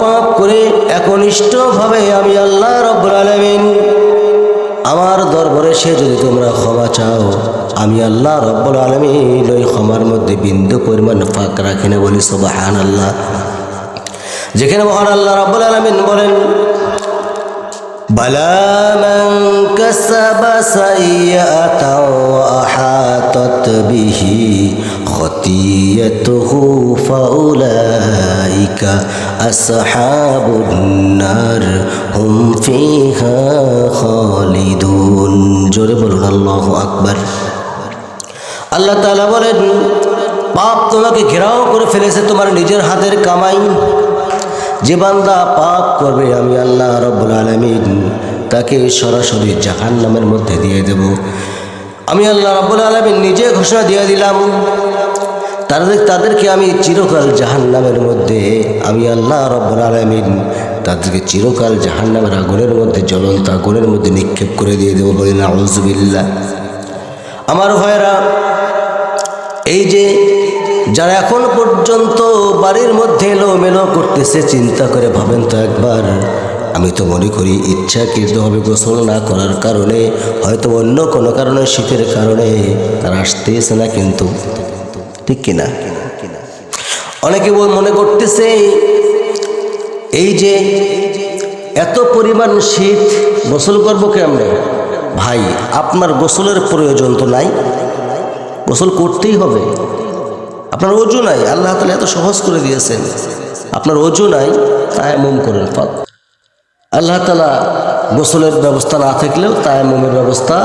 পাপ করে একনিষ্ঠভাবে আমি আল্লাহ রাব্বুল আলামিন আমার দরবারে সে যদি তোমরা ক্ষমা চাও, আমি আল্লাহ রাব্বুল আলামিন ওই ক্ষমার মধ্যে বিন্দু পরিমাণ ফাঁক রাখি না। বলি সুবহানাল্লাহ। যেখানে মহান আল্লাহ রাব্বুল আলামিন বলেন, বালা মান কাসাবা সাইয়্যাতাও ওয়া আহাতাত বিহি খতিয়াতুহু ফাউলাইকা আসহাবুন নার হুম ফিহা খালিদুন। জোরে বলুন আল্লাহু আকবার। আল্লাহ তাআলা বলেন, পাপ তোমাকে ঘেরাও করে ফেলেছে, তোমার নিজের হাতের কামাই। যে বান্দা পাপ করবে আমি আল্লাহ রাব্বুল আলামিন তাকে সরাসরি জাহান্নামের মধ্যে দিয়ে দেব। আমি আল্লাহ রাব্বুল আলামিন নিজে ঘোষণা দিয়ে দিলাম, তাদেরকে আমি চিরকাল জাহান্নামের মধ্যে, আমি আল্লাহ রাব্বুল আলামিন তাদেরকে চিরকাল জাহান্নামের আগুনের মধ্যে, জ্বলন্ত আগুনের মধ্যে নিক্ষেপ করে দিয়ে দেবো। বলি নাউযুবিল্লাহ। আমার ভাইরা, এই যে যারা এখন পর্যন্ত বাড়ির মধ্যে এলোমেলো করতেছে, চিন্তা করে ভাবেন তো একবার। আমি তো মনে করি ইচ্ছাকৃতভাবে গোসল না করার কারণে, হয়তো অন্য কোনো কারণে, শীতের কারণে তারা আসতেছে না, কিন্তু ঠিক কিনা? অনেকে মনে করতেছে এই যে এত পরিমাণ শীত, গোসল করবো কেমনে? ভাই, আপনার গোসলের প্রয়োজন তো নাই, গোসল করতেই হবে। আপনার ওযু নাই, আল্লাহ তাআলা এত সহজ করে দিয়েছেন। আপনার ওযু নাই, তায়াম্মুম করেন। আল্লাহ তাআলা গোসলের ব্যবস্থা না থাকলেও তায়াম্মুমের ব্যবস্থা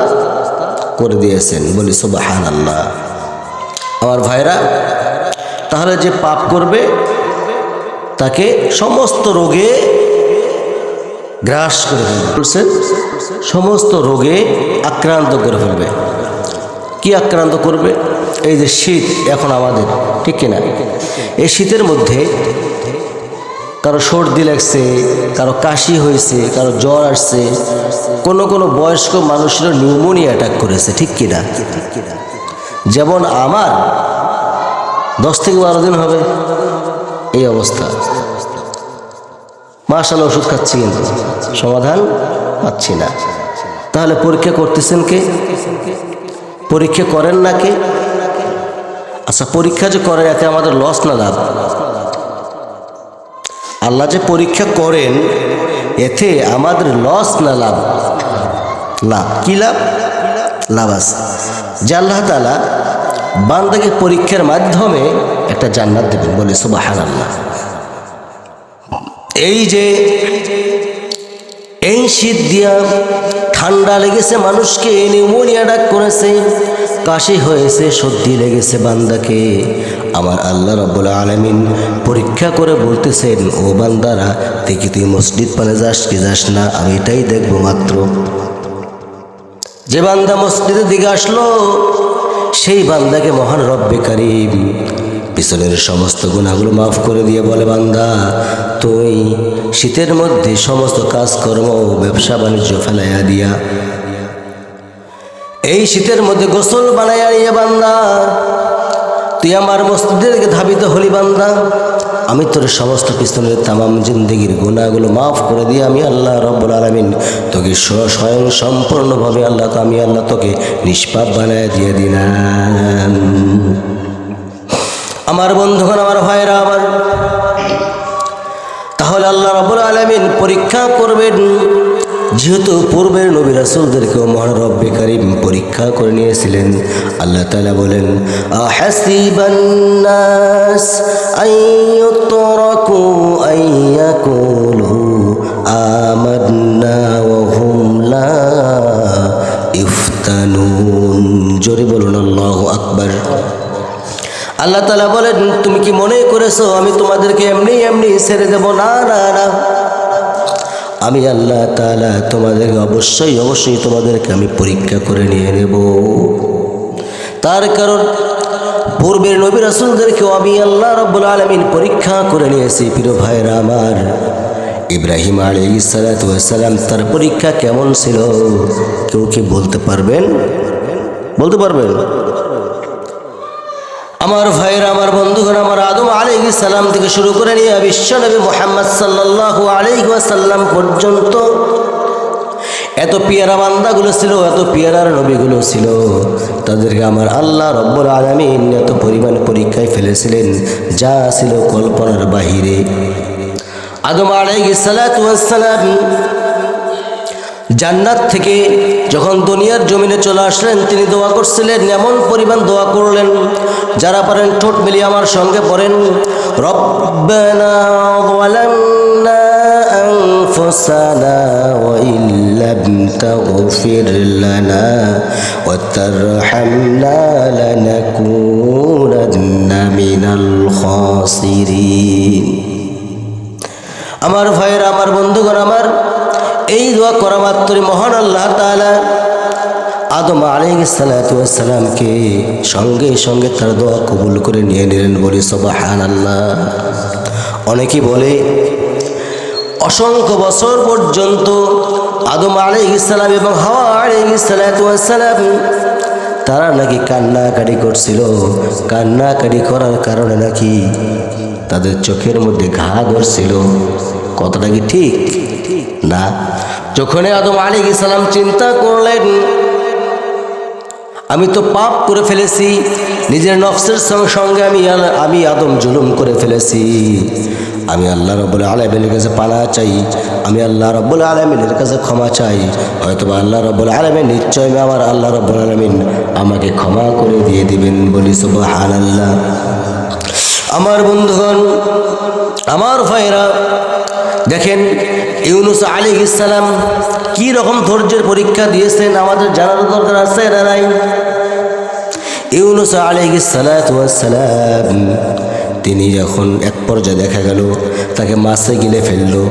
করে দিয়েছেন। বলি সুবহানাল্লাহ। আমার ভাইরা, তাহলে যে পাপ করবে তাকে সমস্ত রোগে গ্রাস করে ফেলবে, সমস্ত রোগে আক্রান্ত করে ফেলবে। কি আক্রান্ত করবে? এই যে শীত এখন আমাদের, ঠিক কিনা? এই শীতের মধ্যে কারো সর্দি লাগছে, কারো কাশি হয়েছে, কারো জ্বর আসছে, কোনো বয়স্ক মানুষের নিউমোনিয়া অ্যাটাক করেছে, ঠিক কিনা? যেমন আমার 10 থেকে 12 দিন হবে এই অবস্থা। মাশাআল্লাহ, ওষুধ খাচ্ছি কিন্তু সমাধান পাচ্ছি না। তাহলে পরীক্ষা করতেছেন কে? পরীক্ষা করেন না কে? আচ্ছা, পরীক্ষা যে করেন এতে আমাদের লস না লাভ? আল্লাহ যে পরীক্ষা করেন এতে আমাদের লস না লাভ? লাভ। কি লাভ? লাভ আছে। যে আল্লাহ তাআলা বান্দাকে পরীক্ষার মাধ্যমে একটা জান্নাত দেবেন। বলি সুবহানাল্লাহ। এই যে এই শীত দিয়া ঠান্ডা লেগেছে মানুষকে, নিউমোনিয়া ডাক করেছে, কাশি হয়েছে, সর্দি লেগেছে বান্দাকে, আমার আল্লাহ রাব্বুল আলামিন পরীক্ষা করে বলতেছেন, ও বান্দারা, দেখি তুই মসজিদ পানে যাস কি যাস না, আমি এটাই দেখবো মাত্র। যে বান্দা মসজিদের দিকে আসলো সেই বান্দাকে মহান রব্বে কারীম পিছনের সমস্ত গুনাহগুলো মাফ করে দিয়ে বলে, বান্দা, তুই শীতের মধ্যে সমস্ত কাজকর্ম, ব্যবসা বাণিজ্য ফেলাইয়া দিয়া এই শীতের মধ্যে গোসল বানাইয়া নিয়ে বান্দা তুই আমার মসজিদের দিকে ধাবিত হলি। বান্দা, আমি তোর সমস্ত পিছনের তামাম জিন্দেগির গুনাহগুলো মাফ করে দিয়ে আমি আল্লাহ রাব্বুল আলামিন তোকে স্বয়ং সম্পূর্ণভাবে আমি আল্লাহ তোকে নিষ্পাপ বানায় দিয়ে দিলাম। আমার বন্ধুগণ, আমার ভাইরা আমার, তাহলে আল্লাহ রাব্বুল আলামিন পরীক্ষা করবেন। যেহেতু পূর্বের নবী রাসূলদেরকেও মহান রব্বে কারীম পরীক্ষা করে নিয়েছিলেন। আল্লাহ তাআলা বলেন, আহাসিবান নাস আইয়ুতরাকু আইয়াকুলু আমান্না ওয়া হুম লা ইফতানুন। জোরে বলুন আল্লাহু আকবার। আল্লাহ তাআলা বলেন, তুমি কি মনে করেছো আমি তোমাদেরকে এমনি এমনি ছেড়ে দেব? না না না, আমি আল্লাহ তাআলা তোমাদেরকে অবশ্যই তোমাদেরকে আমি পরীক্ষা করে নিয়ে নেব। তার কারণ পূর্বের নবী রাসূলদেরকেও আমি আল্লাহ রাব্বুল আলামিন পরীক্ষা করে নিয়েছি। প্রিয় ভাইরা আমার, ইব্রাহিম আলাইহিস সালাতু ওয়াস সালাম, তার পরীক্ষা কেমন ছিল কেউ কি বলতে পারবেন? বলতে পারবেন? আমার ভাইয়েরা, আমার বন্ধুগণ, আমার আদম আলাইহিস সালাম থেকে শুরু করে নিয়ে বিশ্বনবী মুহাম্মদ সাল্লাল্লাহু আলাইহি ওয়াসাল্লাম পর্যন্ত এত পিয়ারা বান্দাগুলো ছিল, এত পিয়ারার নবীগুলো ছিল, তাদেরকে আমার আল্লাহ রব্বুল আলামিন এত পরিমাণ পরীক্ষায় ফেলেছিলেন যা ছিল কল্পনার বাহিরে। আদম আলাইহিস সালাতু ওয়াস সালাম জান্নাত থেকে যখন দুনিয়ার জমিনে চলে আসলেন, তিনি দোয়া করছিলেন, এমন পরিমাণ দোয়া করলেন, যারা পারেন ঠোঁট মিলিয়ে আমার সঙ্গে পড়েন, রব্বানা যালামনা আনফুসানা ওয়া ইল্লাম তাগফির লানা ওয়া তারহামনা লানাকুনান্না মিনাল খাসিরিন। আমার ভাইয়েরা, আমার বন্ধুগণ, আমার এই দোয়া করা মাত্রই মহান আল্লাহ তাআলা আদম আলাইহিস সালাতু ওয়াস সালামকে সঙ্গে সঙ্গে তার দোয়া কবুল করে নিয়ে নিলেন। বলি সুবহানাল্লাহ। অনেকেই বলে অসংখ্য বছর পর্যন্ত আদম আলাইহিস সালাম এবং হাওয়া আলাইহিস সালাতু ওয়াস সালাম তারা নাকি কান্নাকাটি করছিল। কান্নাকাটি করার কারণে নাকি তাদের চোখের মধ্যে ঘা ধরছিল। কথাটা কি ঠিক না? যখন আদম আলাইহিস সালাম চিন্তা করলেন, আমি তো পাপ করে ফেলেছি, নিজের নফসের সঙ্গে আমি আদম জুলুম করে ফেলেছি, আমি আল্লাহ রাব্বুল আলামিনের কাছে পানা চাই, আমি আল্লাহ রাব্বুল আলামিনের কাছে ক্ষমা চাই। হয়তো আল্লাহ রাব্বুল আলামিন নিশ্চয় আমার আল্লাহ রাব্বুল আলামিন আমাকে ক্ষমা করে দিয়ে দিবেন। বলি সুবহানাল্লাহ। আমার বন্ধুগণ, আমার ভাইরা, দেখেন ইউনুস আলাইহিস সালাম কি রকম ধৈর্যের পরীক্ষা দিয়েছেন আমাদের জানার দরকার আছে না নাই? ইউনুস আলাইহিস সালাতু ওয়াস সালাম তিনি যখন এক পর্যায়ে দেখা গেল তাকে মাছে গিলে ফেললো,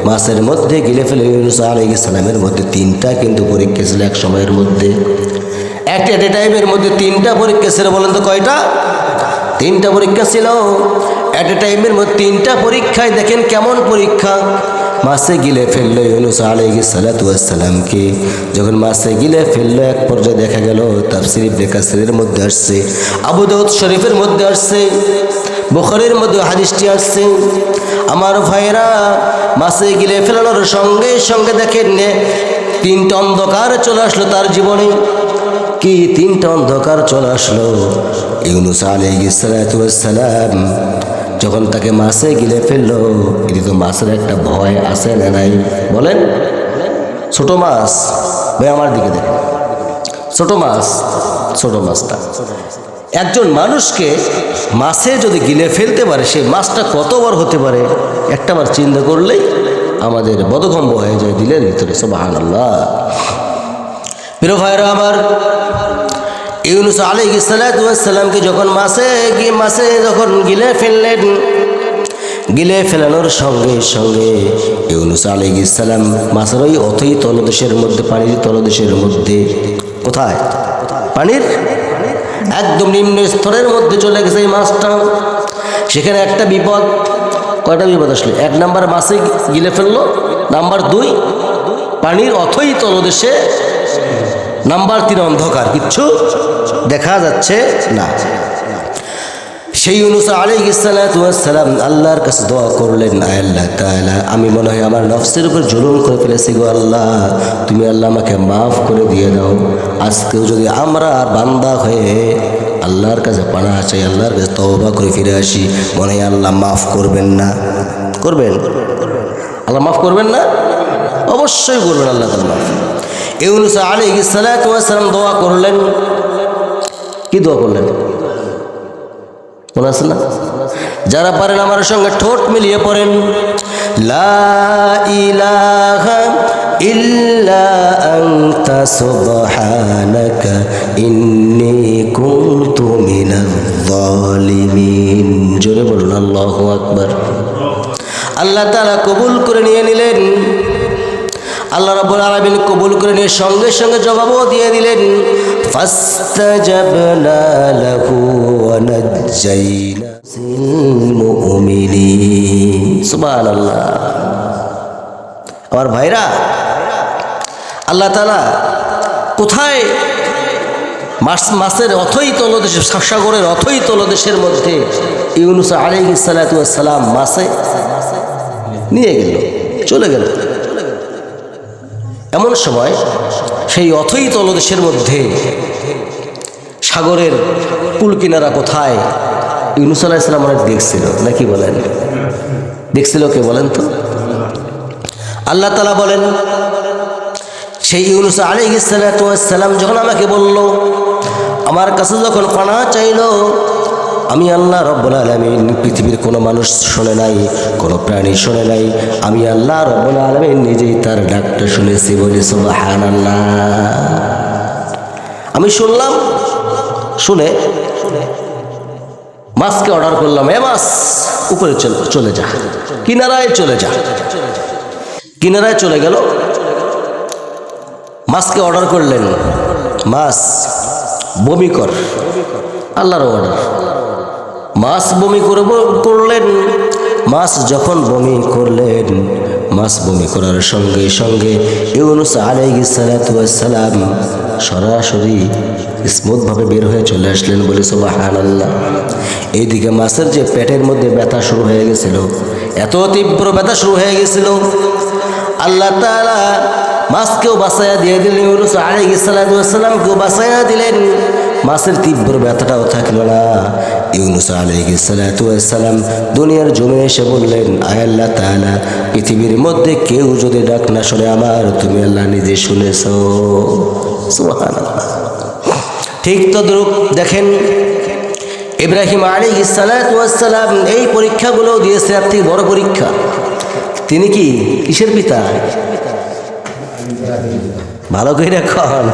মাছের মধ্যে গিলে ফেলে ইউনুস আলাইহিস সালামের মধ্যে তিনটা কিন্তু পরীক্ষা ছিল এক সময়ের মধ্যে, এট এ টাইমের মধ্যে তিনটা পরীক্ষা ছিল। বলেন তো কয়টা? তিনটা পরীক্ষা ছিল এট এ টাইমের মধ্যে। তিনটা পরীক্ষায় দেখেন কেমন পরীক্ষা। মাছে গিলে ফেললো ইউনুস আলাইহিস সালাতু ওয়াস সালামকে। যখন মাছে গিলে ফেললো এক পর্যায়ে দেখা গেল, তাফসীর ইবনে কাসিরের মধ্যে আসছে, আবু দাউদ শরীফের মধ্যে আসছে, বুখারীর মধ্যে হাদিসটি আসছে। আমার ভাইরা, মাছে গিলে ফেলানোর সঙ্গে সঙ্গে দেখেন তিনটা অন্ধকার চলে আসলো তার জীবনে। কি তিনটা অন্ধকার চলে আসলো? ইউনুস আলাইহিস সালাতু ওয়াস সালাম যখন তাকে মাছে গিলে ফেললো, এটি তো মাছের একটা ভয় আছে না নাই? বলেন। ছোট মাছ, ভাই আমার দিকে দেখেন, ছোট মাছ, ছোট মাছটা একজন মানুষকে মাছে যদি গিলে ফেলতে পারে, সেই মাছটা কত বড় হতে পারে একটাবার চিন্তা করলেই আমাদের বোধগম্য হয়ে যায় দিলের ভিতরে। সুবহানাল্লাহ। প্রিয় ভাইরা আমার, ইউনুস আলাইহিস সালাতু ওয়াস সালামকে যখন মাছে যখন গিলে ফেললেন, গিলে ফেলানোর সঙ্গে সঙ্গে ইউনুস আলাইহিস সালাম মাছের ওই অথই তলদেশের মধ্যে, পানির তলদেশের মধ্যে, কোথায়? পানির একদম নিম্ন স্তরের মধ্যে চলে গেছে এই মাছটা। সেখানে একটা বিপদ। কয়টা বিপদ আসলে? এক নাম্বার মাছে গিলে ফেললো, নাম্বার 2 পানির অথই তলদেশে, নাম্বার 3 অন্ধকার, কিচ্ছু দেখা যাচ্ছে না। সেই ইউনুস আলাইহিস সালাতু ওয়াস সালাম আল্লাহর কাছে দোয়া করলেন, আয় আল্লাহ তাআলা, আমি মনে হয় আমার নফসের উপর জুলুম করে ফেলেছি গো আল্লাহ, তুমি আল্লাহ আমাকে মাফ করে দিয়ে দাও। আজকেও যদি আমরা বান্দা হয়ে আল্লাহর কাছে পানা চাই, আল্লাহর কাছে তওবা করে ফিরে আসি, মনে হয় আল্লাহ মাফ করবেন না? করবেন? আল্লাহ মাফ করবেন না? অবশ্যই করবেন আল্লাহ তাআলা। ইউনুস আলাইহিস সালাতু ওয়াস সালাম দোয়া করলেন। কি দোয়া করলেন মনে আছে না? যারা পারেন আমার সঙ্গে ঠোঁট মিলিয়ে পড়েন, লা ইলাহা ইল্লা আনতা সুবহানাকা ইন্নী কুনতু মিনাজ জালিমিন। জোরে বলুন আল্লাহু আকবার। আল্লাহ তাআলা কবুল করে নিয়ে নিলেন। আল্লাহ রাব্বুল আলামিন কবুল করে নিয়ে সঙ্গে সঙ্গে জবাবও দিয়ে দিলেন, ফাস্তাজাবনা লাহু ওয়া নাজ্জাইনাল মুমিনিন। সুবহানাল্লাহ। আমার ভাইরা, আল্লাহ তাআলা কোথায় মাছের অথই তলদেশে, সাগরের অথই তলদেশের মধ্যে ইউনুস আলাইহিস সালাতু ওয়াস সালাম মাছে নিয়ে গেল, চলে গেল। এমন সময় সেই অথই তলদেশের মধ্যে সাগরের কুল কিনারা কোথায় ইউনুস আলাইহিস সালাম অনেক দেখছিল, নাকি বলেন? দেখছিল কে বলেন তো? আল্লাহ তাআলা বলেন, সেই ইউনুস আলাইহিস সালাতু ওয়াস সালাম যখন আমাকে বলল, আমার কাছে যখন পানা চাইল, আমি আল্লাহ রব্বুল আলামিন পৃথিবীর কোনো মানুষ শোনে নাই, কোনো প্রাণী শোনে নাই, আমি আল্লাহ রব্বুল আলামিন নিজেই তার ডাকটা শুনেছি, বলি সুবহানাল্লাহ। আমি শুনলাম, শুনে মাছকে অর্ডার করলাম, এ মাছ উপরে চলে যা, কিনারায় চলে যা। কিনারায় চলে গেল, মাছকে অর্ডার করলেন, মাছ বমি কর, আল্লাহর অর্ডার। মাছ বমি করলেন। মাছ যখন বমি করলেন, মাছ বমি করার সঙ্গে সঙ্গে ইউনুস আলাইহিস সালাতু ওয়াস সালাম সরাসরি স্মুথভাবে বের হয়ে চলে আসলেন, বলে সুবহানাল্লাহ। এইদিকে মাছের যে পেটের মধ্যে ব্যথা শুরু হয়ে গেছিল, এত তীব্র ব্যথা শুরু হয়ে গেছিল, আল্লাহ তাআলা মাছকেও বাঁচাইয়া দিয়ে দিলেন, ইউনুস আলাইহিস সালাতু ওয়াস সালামকেও বাঁচাইয়া দিলেন। মাছের তীব্র ব্যথাটাও থাকলো না। ইউনুস আলাইহিস সালাতু ওয়াস সালাম দুনিয়ার জমিনে এসে বললেন, আয় আল্লাহ তাআলা, পৃথিবীর মধ্যে কেউ যদি ডাক না শোনে আমার, তুমি আল্লাহ নিজে শুনেছো। সুবহানাল্লাহ। ঠিক তদ্রূপ দেখেন, ইব্রাহিম আলাইহিস সালাতু ওয়াস সালাম এই পরীক্ষাগুলো দিয়েছে, এর থেকে বড় পরীক্ষা। তিনি কি কিসের পিতা? ভালো করে রাখন।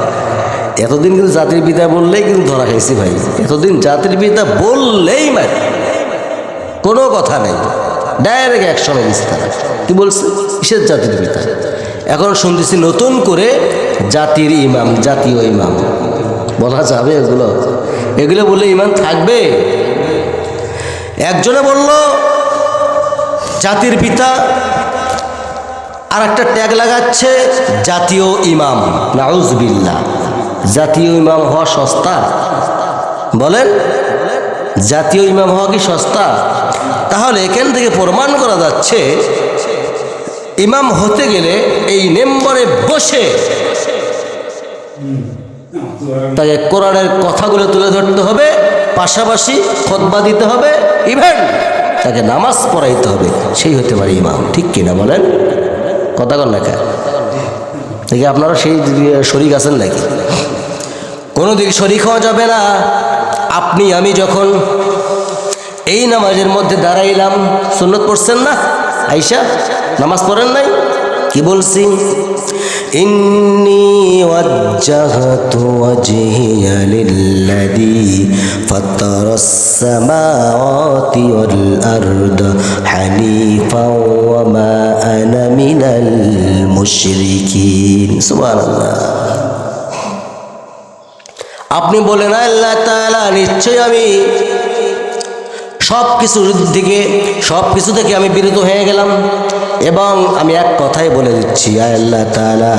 এতদিন কিন্তু জাতির পিতা বললেই কিন্তু ধরা খাইছি ভাই, এতদিন জাতির পিতা বললেই মার, কোনো কথা নেই, ডাইরেক্ট অ্যাকশনে দিচ্ছে তারা। কি বলছে? কিসের জাতির পিতা? এখন শুনতেছি নতুন করে জাতির ইমাম, জাতীয় ইমাম বলা যাবে? এগুলো বললে ইমান থাকবে? একজনে বলল জাতির পিতা, আর একটা ট্যাগ লাগাচ্ছে জাতীয় ইমাম। নাউজুবিল্লাহ। জাতীয় ইমাম হওয়া সস্তা? বলেন, জাতীয় ইমাম হওয়া কি সস্তা? তাহলে এখান থেকে প্রমাণ করা যাচ্ছে, ইমাম হতে গেলে এই মেম্বরে বসে তাকে কোরআনের কথাগুলো তুলে ধরতে হবে, পাশাপাশি খুতবা দিতে হবে, ইভেন তাকে নামাজ পড়াইতে হবে, সেই হতে পারে ইমাম। ঠিক কিনা বলেন? কথা কন লেখা দেখি আপনারা সেই শরীক আছেন নাকি? কোনো দিক শরীক হওয়া যাবে না। আপনি আমি যখন এই নামাজের মধ্যে দাঁড়াইলাম, সুন্নত পড়ছেন না? আয়েশা নামাজ পড়েন নাই? কি বলছি? ইন্নী ওয়াজ্জাহতু ওয়াজহিয়া লিল্লাযী ফাতারাস সামাওয়াতি ওয়াল আরদা হানিফাও ওয়া মা আনা মিনাল মুশরিকিন। সুবহানাল্লাহ। আপনি বলেন, আল্লাহ তাআলা, নিশ্চয় আমি সব কিছু থেকে আমি বিরত হয়ে গেলাম, এবং আমি এক কথাই বলে দিচ্ছি, আয় আল্লাহ তাআলা,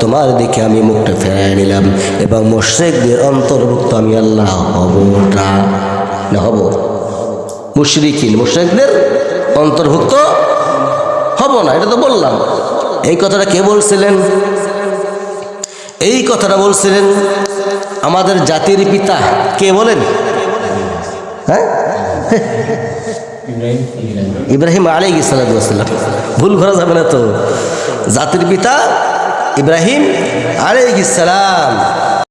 তোমার দিকে আমি মুখটা ফেরাই নিলাম, এবং মুশরিকদের অন্তর্ভুক্ত আমি আল্লাহ হব না, হব মুশরিকদের অন্তর্ভুক্ত হব না। এটা তো বললাম। এই কথাটা কে বলছিলেন? এই কথাটা বলছিলেন আমাদের জাতির পিতা। কে বলেন? হ্যাঁ, ইব্রাহিম আলাইহিস সালাতু ওয়াস সালাম। ভুল করা যাবে না তো। জাতির পিতা ইব্রাহিম আলাইহিস সালাম।